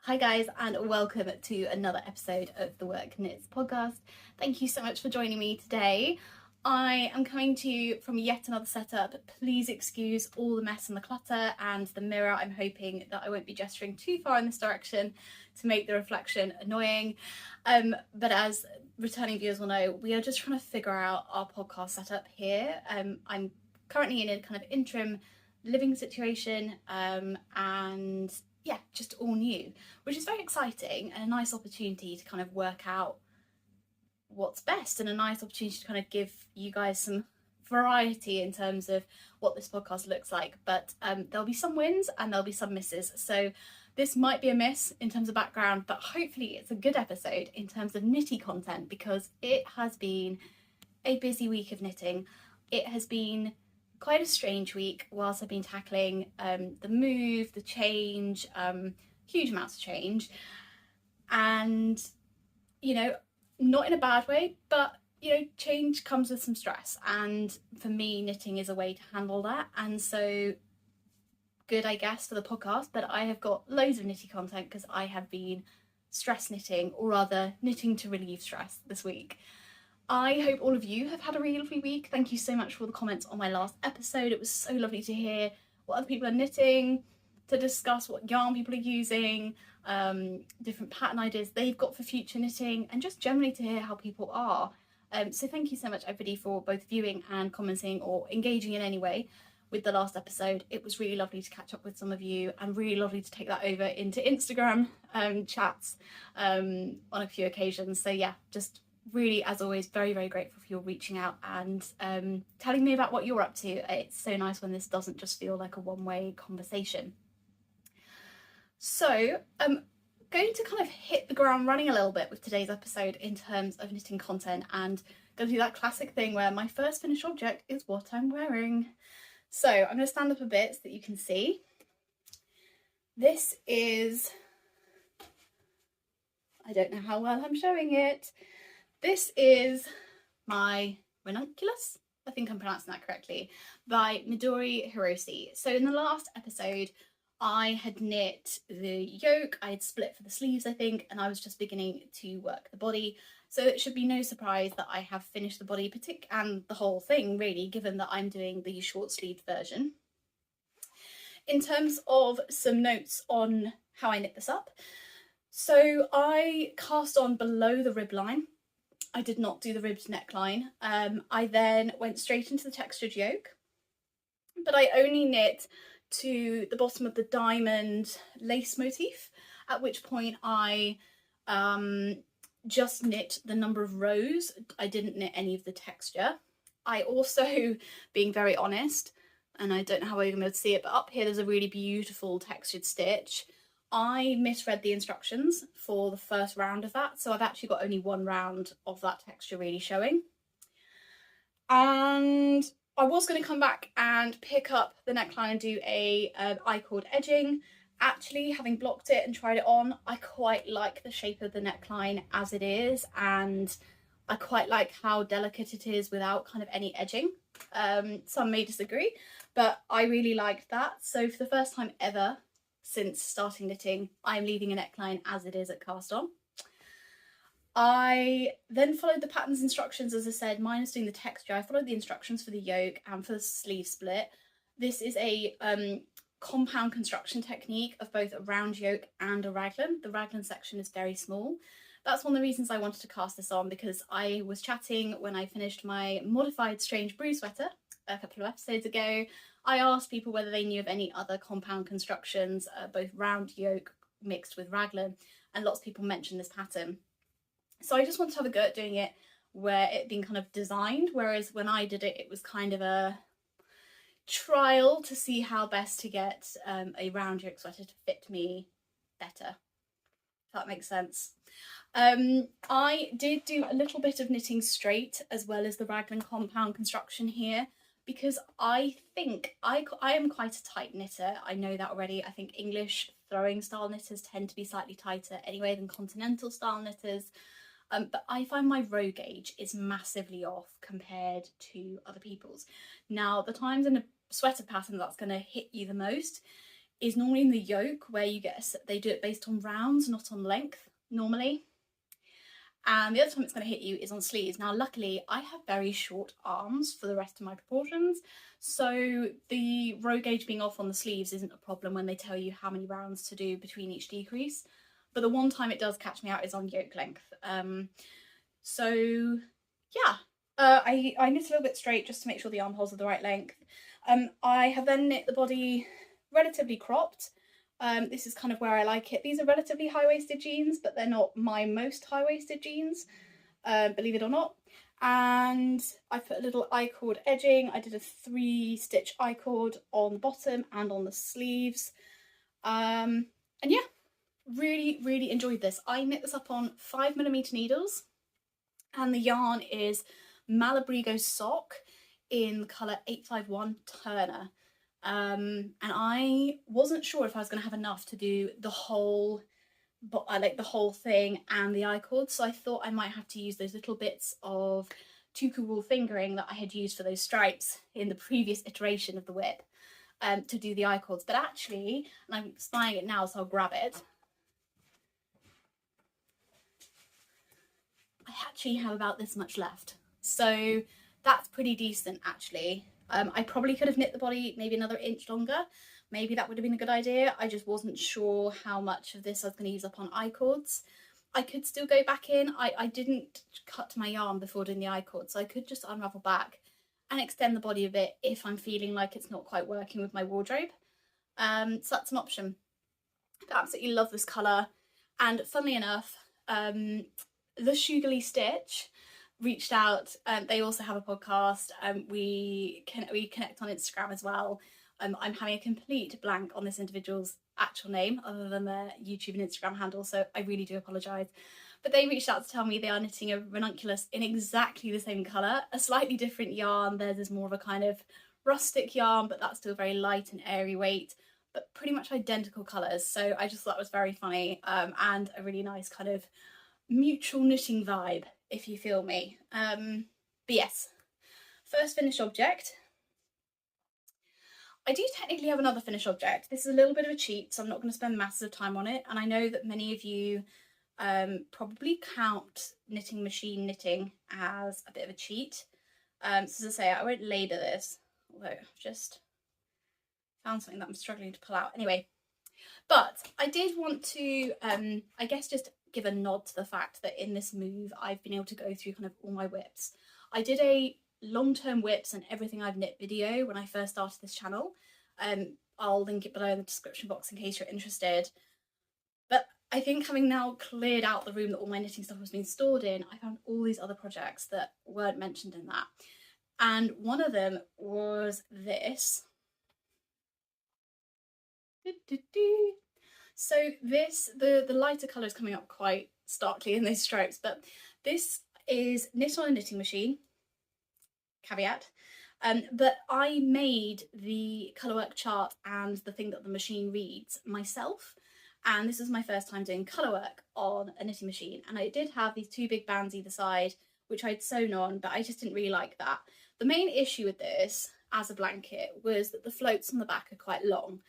Hi guys, and welcome to another episode of the work.knits podcast. Thank you so much for joining me today. I am coming to you from yet another setup. Please excuse all the mess and the clutter and the mirror. I'm hoping that I won't be gesturing too far in this direction to make the reflection annoying. But as returning viewers will know, we are just trying to figure out our podcast setup here. I'm currently in a kind of interim living situation and yeah, just all new, which is very exciting and a nice opportunity to kind of work out what's best and a nice opportunity to kind of give you guys some variety in terms of what this podcast looks like. But there'll be some wins and there'll be some misses. So this might be a miss in terms of background, but hopefully it's a good episode in terms of knitty content because it has been a busy week of knitting. It has been quite a strange week whilst I've been tackling the move, the change, huge amounts of change, and you know, not in a bad way, but you know, change comes with some stress, and for me knitting is a way to handle that. And so good, I guess, for the podcast, but I have got loads of knitty content because I have been stress knitting, or rather knitting to relieve stress this week. I hope all of you have had a really lovely week. Thank you so much for all the comments on my last episode. It was so lovely to hear what other people are knitting, to discuss what yarn people are using, different pattern ideas they've got for future knitting, and just generally to hear how people are. So thank you so much, everybody, for both viewing and commenting or engaging in any way with the last episode. It was really lovely to catch up with some of you and really lovely to take that over into Instagram chats on a few occasions. So yeah, just really, as always, very, very grateful for your reaching out and telling me about what you're up to. It's so nice when this doesn't just feel like a one-way conversation. So I'm going to kind of hit the ground running a little bit with today's episode in terms of knitting content, and going to do that classic thing where my first finished object is what I'm wearing. So I'm going to stand up a bit so that you can see. This is, I don't know how well I'm showing it. This is my Ranunculus, I think I'm pronouncing that correctly, by Midori Hirose. So in the last episode, I had knit the yoke, I had split for the sleeves, I think, and I was just beginning to work the body. So it should be no surprise that I have finished the body and the whole thing, really, given that I'm doing the short-sleeved version. In terms of some notes on how I knit this up, so I cast on below the rib line. I did not do the ribbed neckline. I then went straight into the textured yoke, but I only knit to the bottom of the diamond lace motif, at which point I just knit the number of rows. I didn't knit any of the texture. I also, being very honest, and I don't know how you're going to be able to see it, but up here there's a really beautiful textured stitch. I misread the instructions for the first round of that, so I've actually got only one round of that texture really showing. And I was going to come back and pick up the neckline and do a I-cord edging. Actually, having blocked it and tried it on, I quite like the shape of the neckline as it is, and I quite like how delicate it is without kind of any edging. Some may disagree, but I really liked that. So for the first time ever since starting knitting, I'm leaving a neckline as it is at cast on. I then followed the pattern's instructions, as I said, minus doing the texture. I followed the instructions for the yoke and for the sleeve split. This is a compound construction technique of both a round yoke and a raglan. The raglan section is very small. That's one of the reasons I wanted to cast this on, because I was chatting when I finished my modified Strange Brew sweater a couple of episodes ago. I asked people whether they knew of any other compound constructions, both round yoke mixed with raglan, and lots of people mentioned this pattern. So I just wanted to have a go at doing it where it had been kind of designed, whereas when I did it, it was kind of a trial to see how best to get a round yoke sweater to fit me better, if that makes sense. I did do a little bit of knitting straight as well as the raglan compound construction here, because I think I am quite a tight knitter. I know that already. I think English throwing style knitters tend to be slightly tighter anyway than continental style knitters. But I find my row gauge is massively off compared to other people's. Now, the times in a sweater pattern that's going to hit you the most is normally in the yoke, where you get they do it based on rounds, not on length normally. And the other time it's going to hit you is on sleeves. Now luckily I have very short arms for the rest of my proportions, so the row gauge being off on the sleeves isn't a problem when they tell you how many rounds to do between each decrease. But the one time it does catch me out is on yoke length. So yeah, I knit a little bit straight just to make sure the armholes are the right length. I have then knit the body relatively cropped. This is kind of where I like it. These are relatively high-waisted jeans, but they're not my most high-waisted jeans, believe it or not. And I put a little I-cord edging. I did a 3-stitch I-cord on the bottom and on the sleeves. And yeah, really enjoyed this. I knit this up on 5mm needles, and the yarn is Malabrigo Sock in the colour 851 Turner. And I wasn't sure if I was going to have enough to do the whole, but I like the whole thing and the I-cord, so I thought I might have to use those little bits of tuku wool fingering that I had used for those stripes in the previous iteration of the whip to do the I-cords. But actually, and I'm spying it now, so I'll grab it, I actually have about this much left, so that's pretty decent actually. I probably could have knit the body maybe another inch longer. Maybe that would have been a good idea. I just wasn't sure how much of this I was going to use up on I-cords. I could still go back in. I didn't cut my yarn before doing the I-cord, so I could just unravel back and extend the body a bit if I'm feeling like it's not quite working with my wardrobe. So that's an option. I absolutely love this colour, and funnily enough, the Sugarly Stitch reached out. They also have a podcast. We connect on Instagram as well. I'm having a complete blank on this individual's actual name other than their YouTube and Instagram handle, so I really do apologise. But they reached out to tell me they are knitting a Ranunculus in exactly the same colour, a slightly different yarn. Theirs is more of a kind of rustic yarn, but that's still very light and airy weight, but pretty much identical colours. So I just thought it was very funny, and a really nice kind of mutual knitting vibe, if you feel me. But yes, first finished object. I do technically have another finished object. This is a little bit of a cheat, so I'm not going to spend masses of time on it, and I know that many of you probably count knitting machine knitting as a bit of a cheat. So as I say, I won't labour this, although I've just found something that I'm struggling to pull out. Anyway, but I did want to, I guess, just give a nod to the fact that in this move I've been able to go through kind of all my whips. I did a long-term whips and everything I've knit video when I first started this channel. I'll link it below in the description box in case you're interested. But I think having now cleared out the room that all my knitting stuff was being stored in, I found all these other projects that weren't mentioned in that. And one of them was this. So this, the lighter colour is coming up quite starkly in these stripes, but this is knit on a knitting machine, caveat, but I made the colourwork chart and the thing that the machine reads myself, and this is my first time doing colourwork on a knitting machine, and I did have these 2 big bands either side which I'd sewn on, but I just didn't really like that. The main issue with this as a blanket was that the floats on the back are quite long.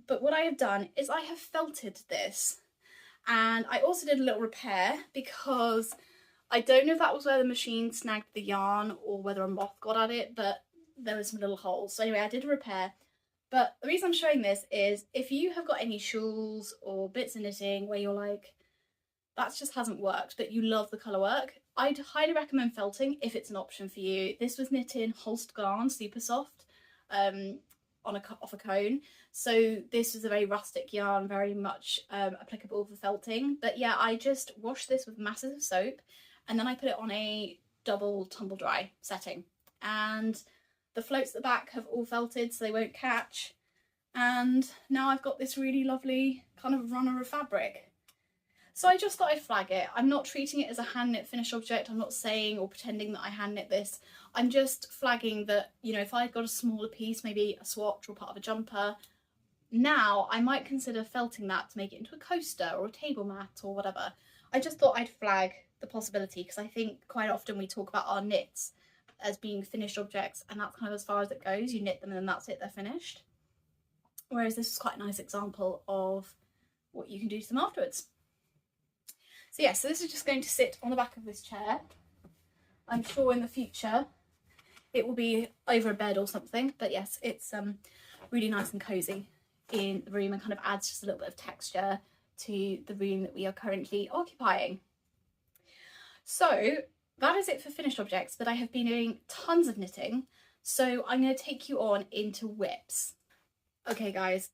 But what I have done is I have felted this, and I also did a little repair because I don't know if that was where the machine snagged the yarn or whether a moth got at it, but there were some little holes. So anyway, I did a repair. But the reason I'm showing this is if you have got any shawls or bits of knitting where you're like, that just hasn't worked, but you love the colour work, I'd highly recommend felting if it's an option for you. This was knit in Holst Garn, super soft, off a cone. So this was a very rustic yarn, very much applicable for felting. But yeah, I just washed this with masses of soap, and then I put it on a double tumble dry setting, and the floats at the back have all felted so they won't catch, and now I've got this really lovely kind of runner of fabric. So I just thought I'd flag it. I'm not treating it as a hand knit finished object. I'm not saying or pretending that I hand knit this. I'm just flagging that, you know, if I'd got a smaller piece, maybe a swatch or part of a jumper, now I might consider felting that to make it into a coaster or a table mat or whatever. I just thought I'd flag the possibility because I think quite often we talk about our knits as being finished objects, and that's kind of as far as it goes. You knit them and then that's it, they're finished. whereas this is quite a nice example of what you can do to them afterwards. So yeah, so this is just going to sit on the back of this chair. I'm sure in the future it will be over a bed or something, but yes, it's really nice and cozy in the room and kind of adds just a little bit of texture to the room that we are currently occupying. So that is it for finished objects, but I have been doing tons of knitting, so I'm going to take you on into whips. Okay guys,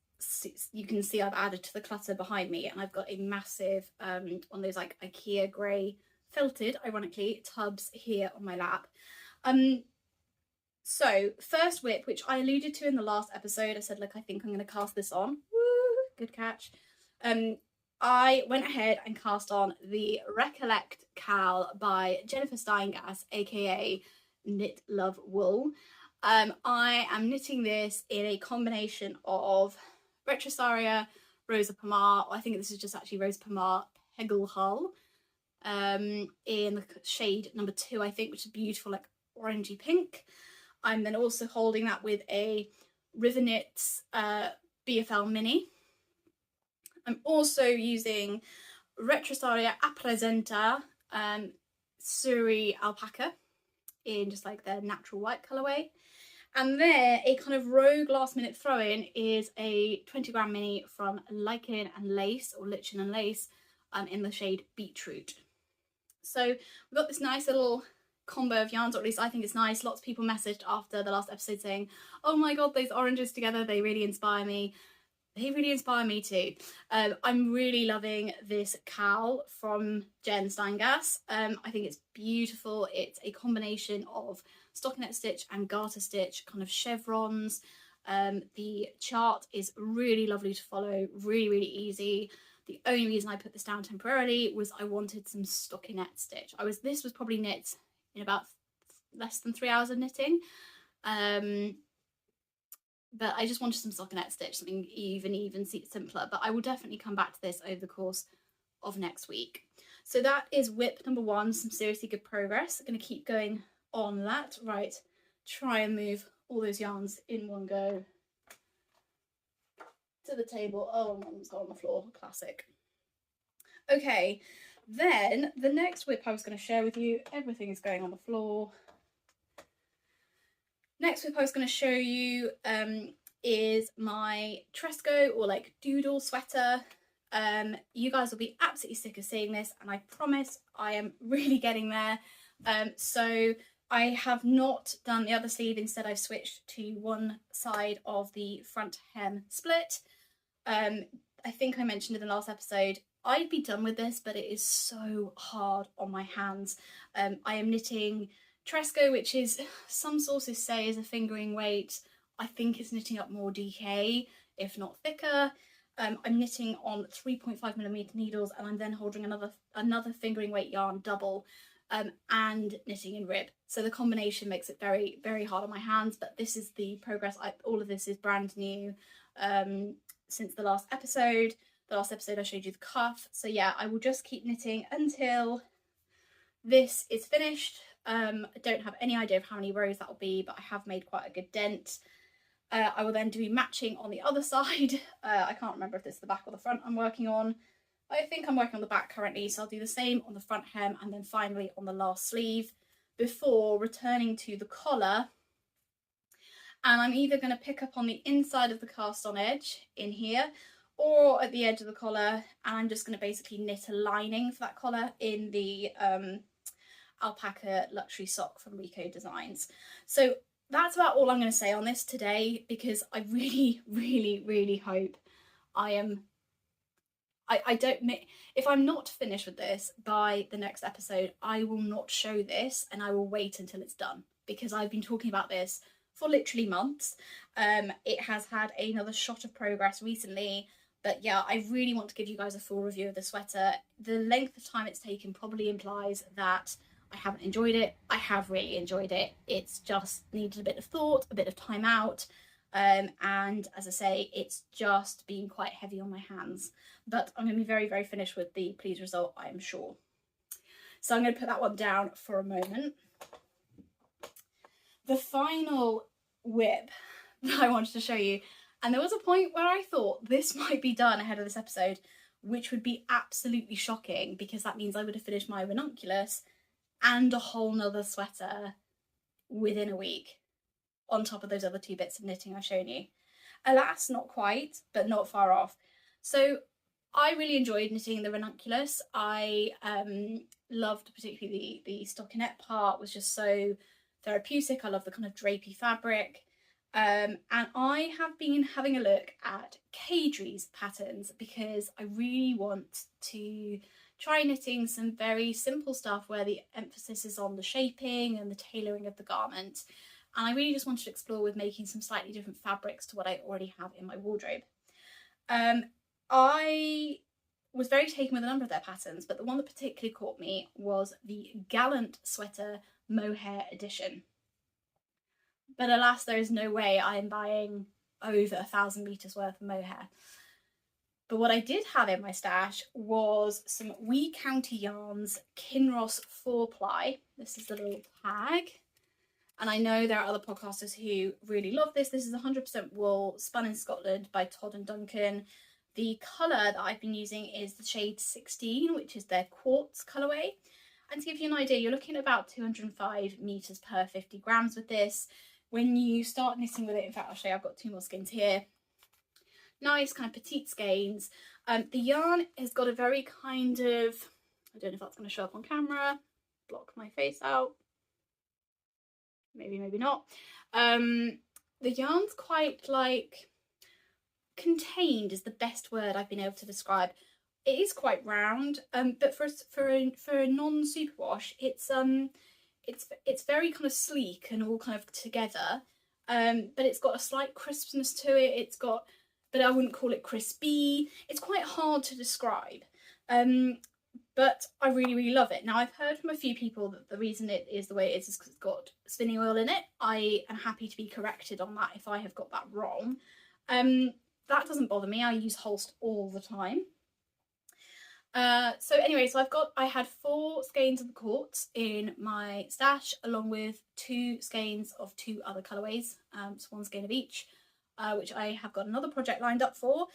you can see I've added to the clutter behind me, and I've got a massive one of those like IKEA grey felted, ironically, tubs here on my lap. So first whip, which I alluded to in the last episode, I said, look, I think I'm going to cast this on. Woo, good catch. I went ahead and cast on the Recollect Cowl by Jennifer Tseingass, aka Knit Love Wool. I am knitting this in a combination of Retrosaria, Rosa Pomar, I think this is just actually Rosa Pomar Peggle Hull, in the shade number 2, I think, which is beautiful, like orangey pink. I'm then also holding that with a River Knits BFL Mini. I'm also using Retrosaria Apresenta Suri Alpaca in just like their natural white colourway. And there, a kind of rogue last minute throw-in is a 20-gram mini from Lichen and Lace, or Lichen and Lace, in the shade Beetroot. So we've got this nice little combo of yarns, or at least I think it's nice. Lots of people messaged after the last episode saying, oh my god, those oranges together, they really inspire me. They really inspire me too. I'm really loving this cowl from Jen Tseingass. I think it's beautiful. It's a combination of stockinette stitch and garter stitch, kind of chevrons. The chart is really lovely to follow, really easy. The only reason I put this down temporarily was I wanted some stockinette stitch. This was probably knit in about less than 3 hours of knitting. But I just wanted some stockinette stitch, something even simpler. But I will definitely come back to this over the course of next week. So that is whip number 1, some seriously good progress. I'm going to keep going on that. Right, try and move all those yarns in one go to the table. Oh, one's got on the floor, classic. Okay, then the next whip I was going to share with you, everything is going on the floor. Next whip I was going to show you is my Tresko, or like doodle sweater. You guys will be absolutely sick of seeing this, and I promise I am really getting there. So I have not done the other sleeve, instead I've switched to one side of the front hem split. I think I mentioned in the last episode, I'd be done with this, but it is so hard on my hands. I am knitting Tresko, which is, some sources say, is a fingering weight. I think it's knitting up more DK, if not thicker. I'm knitting on 3.5mm needles, and I'm then holding another fingering weight yarn double, and knitting in rib. So the combination makes it very hard on my hands, but this is the progress. All of this is brand new since the last episode. The last episode I showed you the cuff. So yeah, I will just keep knitting until this is finished. I don't have any idea of how many rows that will be, but I have made quite a good dent. I will then do matching on the other side. I can't remember if this is the back or the front I'm working on. I think I'm working on the back currently, so I'll do the same on the front hem and then finally on the last sleeve before returning to the collar. And I'm either going to pick up on the inside of the cast on edge in here, or at the edge of the collar, and I'm just going to basically knit a lining for that collar in the alpaca luxury sock from Rico Designs. So that's about all I'm going to say on this today, because I really hope if I'm not finished with this by the next episode, I will not show this, and I will wait until it's done, because I've been talking about this for literally months. It has had another shot of progress recently, but yeah, I really want to give you guys a full review of the sweater. The length of time it's taken probably implies that I haven't enjoyed it. I have really enjoyed it. It's just needed a bit of thought, a bit of time out. And as I say, it's just been quite heavy on my hands. But I'm going to be very finished with the pleased result, I am sure. So I'm going to put that one down for a moment. The final whip that I wanted to show you, And there was a point where I thought this might be done ahead of this episode, which would be absolutely shocking because that means I would have finished my Ranunculus and a whole nother sweater within a week on top of those other 2 bits of knitting I've shown you. Alas, not quite, but not far off. So I really enjoyed knitting the Ranunculus. I loved particularly the stockinette part, was just so therapeutic. I love the kind of drapey fabric. And I have been having a look at Caidree's patterns because I really want to try knitting some very simple stuff where the emphasis is on the shaping and the tailoring of the garment. And I really just wanted to explore with making some slightly different fabrics to what I already have in my wardrobe. I was very taken with a number of their patterns, but the one that particularly caught me was the Gallant Sweater Mohair edition. But alas, there is no way I am buying over 1,000 meters worth of mohair. But what I did have in my stash was some Wee County Yarns Kinross 4-ply. This is the little tag. And I know there are other podcasters who really love this. This is 100% wool, spun in Scotland by Todd and Duncan. The colour that I've been using is the shade 16, which is their quartz colourway. And to give you an idea, you're looking at about 205 meters per 50 grams with this. When you start knitting with it, in fact, I'll show you, I've got 2 more skeins here. Nice kind of petite skeins. The yarn has got a very kind of, I don't know if that's going to show up on camera, block my face out. Maybe not. The yarn's quite like contained is the best word I've been able to describe. It is quite round, but for a non-superwash, it's very kind of sleek and all kind of together. But it's got a slight crispness to it. But I wouldn't call it crispy. It's quite hard to describe. But I really, really love it. Now, I've heard from a few people that the reason it is the way it is because it's got spinning oil in it. I am happy to be corrected on that if I have got that wrong. That doesn't bother me. I use Holst all the time. So anyway, so I had 4 skeins of the quartz in my stash, along with 2 skeins of 2 other colourways, so 1 skein of each, which I have got another project lined up for.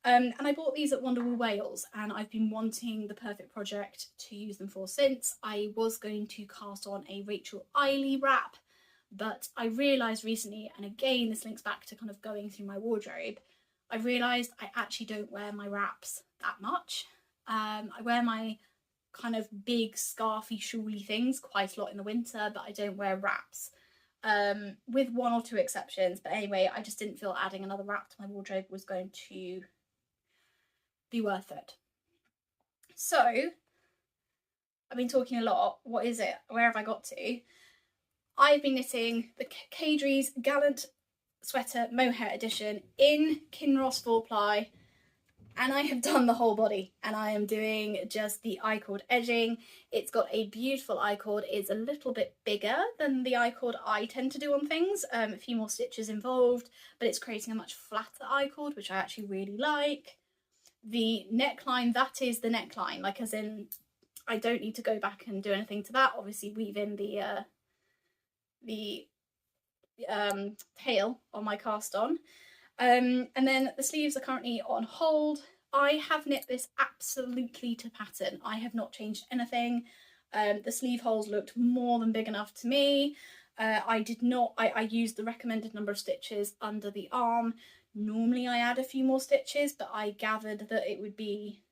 And I bought these at Wonderwool Wales, and I've been wanting the perfect project to use them for since. I was going to cast on a Rachel Eiley wrap, but I realised recently, and again this links back to kind of going through my wardrobe, I realised I actually don't wear my wraps that much. I wear my kind of big scarfy shawly things quite a lot in the winter, but I don't wear wraps, with 1 or 2 exceptions. But anyway, I just didn't feel adding another wrap to my wardrobe was going to be worth it. So I've been talking a lot. What is it? Where have I got to? I've been knitting the Caidree's Gallant Sweater Mohair edition in Kinross 4-ply, and I have done the whole body, and I am doing just the I-cord edging. It's got a beautiful I-cord. It's a little bit bigger than the I-cord I tend to do on things, a few more stitches involved, but it's creating a much flatter I-cord, which I actually really like. The neckline, that is the neckline, like as in I don't need to go back and do anything to that. Obviously weave in the tail on my cast on. And then the sleeves are currently on hold. I have knit this absolutely to pattern. I have not changed anything. The sleeve holes looked more than big enough to me. I used the recommended number of stitches under the arm. Normally I add a few more stitches, but I gathered that it would be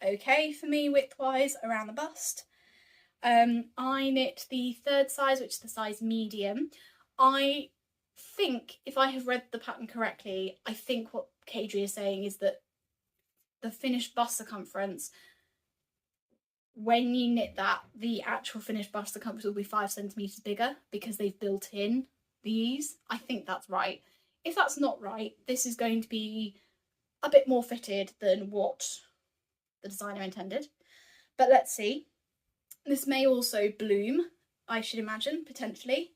okay for me width-wise around the bust. I knit the 3rd size, which is the size medium. I think, if I have read the pattern correctly, I think what Caidree is saying is that the finished bust circumference, when you knit that, the actual finished bust circumference will be 5 centimeters bigger because they've built in these. I think that's right. If that's not right, this is going to be a bit more fitted than what the designer intended. But let's see. This may also bloom, I should imagine, potentially.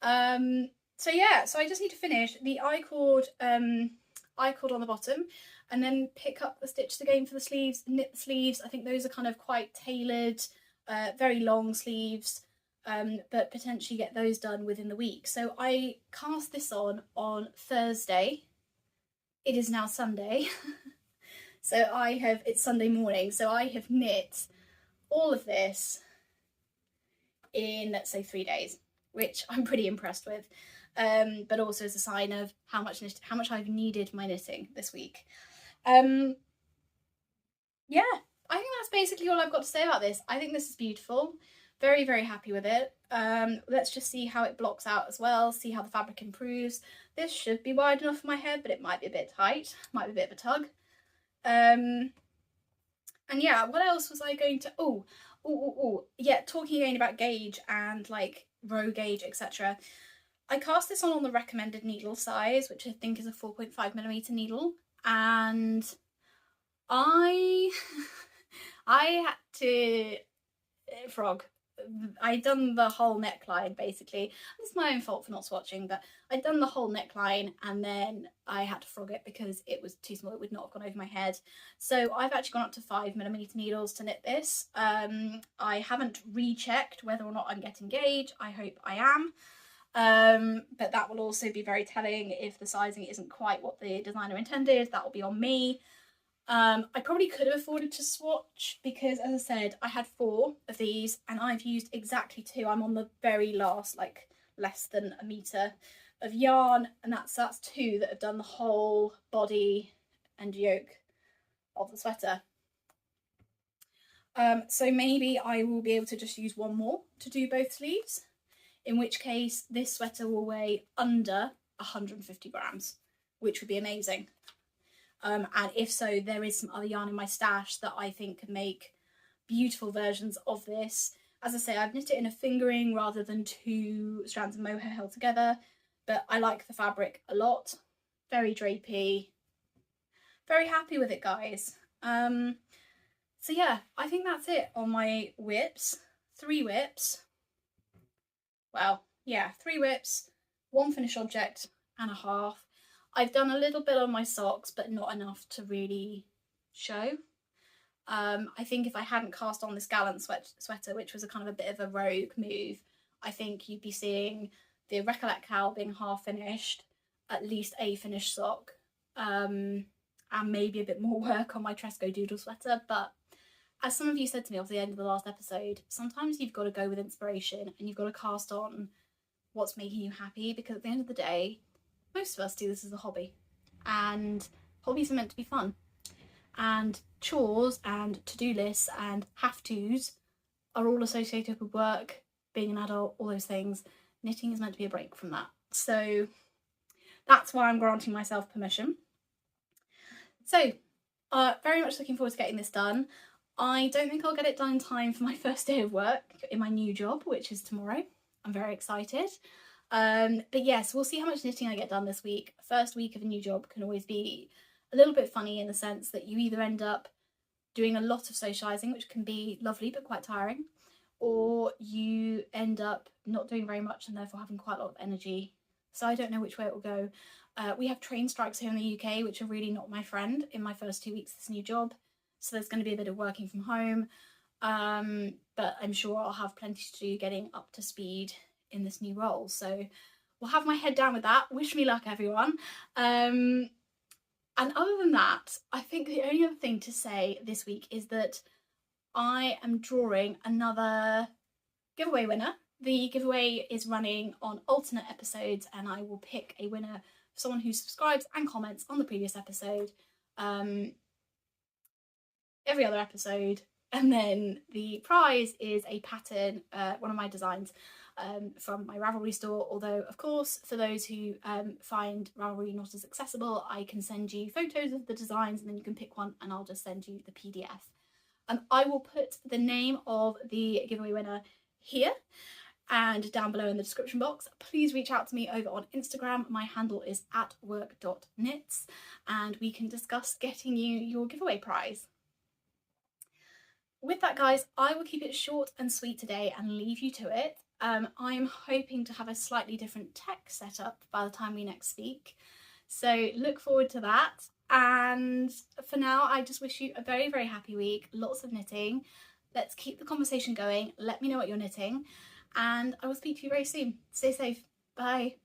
So yeah, so I just need to finish the I-cord on the bottom, and then pick up the stitches again for the sleeves, knit the sleeves. I think those are kind of quite tailored, very long sleeves, but potentially get those done within the week. So I cast this on Thursday, it is now Sunday. So it's Sunday morning, so I have knit all of this in, let's say, 3 days, which I'm pretty impressed with. But also as a sign of how much I've needed my knitting this week. Yeah, I think that's basically all I've got to say about this. I think this is beautiful. Very, very happy with it. Let's just see how it blocks out as well, see how the fabric improves. This should be wide enough for my head, but it might be a bit tight, might be a bit of a tug. And yeah, what else was I going to, yeah, talking again about gauge and like row gauge, etc. I cast this on the recommended needle size, which I think is a 4.5mm needle, and I had to frog. I'd done the whole neckline basically. It's my own fault for not swatching, but I'd done the whole neckline and then I had to frog it because it was too small. It would not have gone over my head. So I've actually gone up to 5mm needles to knit this. I haven't rechecked whether or not I'm getting gauge. I hope I am. But that will also be very telling if the sizing isn't quite what the designer intended. That will be on me. I probably could have afforded to swatch because, as I said, I had 4 of these and I've used exactly 2. I'm on the very last, like less than a metre of yarn, and that's 2 that have done the whole body and yoke of the sweater. So maybe I will be able to just use 1 more to do both sleeves, in which case this sweater will weigh under 150 grams, which would be amazing. And if so, there is some other yarn in my stash that I think could make beautiful versions of this. As I say, I've knit it in a fingering rather than 2 strands of mohair held together, but I like the fabric a lot. Very drapey. Very happy with it, guys. So yeah, I think that's it on my whips. 3 whips. Well, yeah, 3 whips, 1 finished object and a half. I've done a little bit on my socks, but not enough to really show. I think if I hadn't cast on this Gallant Sweater, which was a kind of a bit of a rogue move, I think you'd be seeing the Recollect cowl being half finished, at least a finished sock, and maybe a bit more work on my Tresko doodle sweater. But as some of you said to me at the end of the last episode, sometimes you've got to go with inspiration and you've got to cast on what's making you happy, because at the end of the day, most of us do this as a hobby, and hobbies are meant to be fun, and chores and to-do lists and have-tos are all associated with work, being an adult, all those things. Knitting is meant to be a break from that. So that's why I'm granting myself permission. So very much looking forward to getting this done. I don't think I'll get it done in time for my first day of work in my new job, which is tomorrow. I'm very excited. But yes, we'll see how much knitting I get done this week. First week of a new job can always be a little bit funny in the sense that you either end up doing a lot of socialising, which can be lovely but quite tiring, or you end up not doing very much and therefore having quite a lot of energy. So I don't know which way it will go. We have train strikes here in the UK, which are really not my friend in my first 2 weeks of this new job. So there's going to be a bit of working from home, but I'm sure I'll have plenty to do getting up to speed in this new role. So we'll have my head down with that. Wish me luck, everyone. And other than that, I think the only other thing to say this week is that I am drawing another giveaway winner. The giveaway is running on alternate episodes, and I will pick a winner, someone who subscribes and comments on the previous episode, every other episode. And then the prize is a pattern, one of my designs from my Ravelry store, although of course for those who find Ravelry not as accessible, I can send you photos of the designs and then you can pick one and I'll just send you the PDF. I will put the name of the giveaway winner here and down below in the description box. Please reach out to me over on Instagram. My handle is @work.knits and we can discuss getting you your giveaway prize. With that, guys, I will keep it short and sweet today and leave you to it. I'm hoping to have a slightly different tech setup by the time we next speak, so look forward to that. And for now, I just wish you a very, very happy week, lots of knitting. Let's keep the conversation going. Let me know what you're knitting, and I will speak to you very soon. Stay safe. Bye.